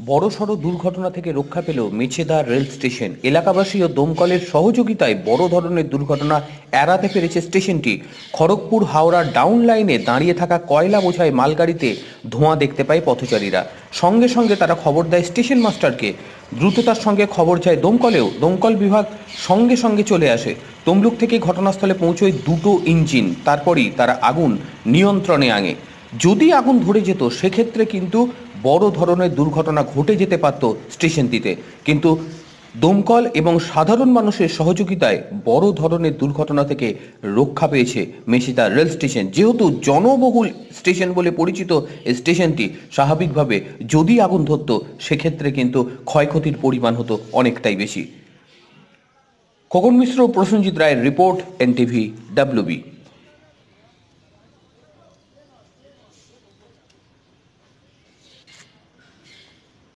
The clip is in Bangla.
বড়সড় দুর্ঘটনা থেকে রক্ষা পেল মেছেদা রেল স্টেশন। এলাকাবাসী ও দমকলের সহযোগিতায় বড় ধরনের দুর্ঘটনা এড়াতে পেরেছে স্টেশনটি। খড়গপুর হাওড়া ডাউন লাইনে দাঁড়িয়ে থাকা কয়লা বোঝাই মালগাড়িতে ধোঁয়া দেখতে পায় পথচারীরা। সঙ্গে সঙ্গে তারা খবর দেয় স্টেশন মাস্টারকে। দ্রুততার সঙ্গে খবর যায় দমকলেও। দমকল বিভাগ সঙ্গে সঙ্গে চলে আসে। তমলুক থেকে ঘটনাস্থলে পৌঁছয় দুটো ইঞ্জিন। তারপরই তারা আগুন নিয়ন্ত্রণে আনে। যদি আগুন ধরে যেত সেক্ষেত্রে কিন্তু বড় ধরনের দুর্ঘটনা ঘটে যেতে পারত স্টেশনটিতে। কিন্তু দমকল এবং সাধারণ মানুষের সহযোগিতায় বড় ধরনের দুর্ঘটনা থেকে রক্ষা পেয়েছে মেছেদা রেল স্টেশন। যেহেতু জনবহুল স্টেশন বলে পরিচিত এই স্টেশনটি, স্বাভাবিকভাবে যদি আগুন ধরত সেক্ষেত্রে কিন্তু ক্ষয়ক্ষতির পরিমাণ হতো অনেকটাই বেশি। খোকন মিশ্র, প্রসেনজিৎ রায়ের রিপোর্ট, NTV WB।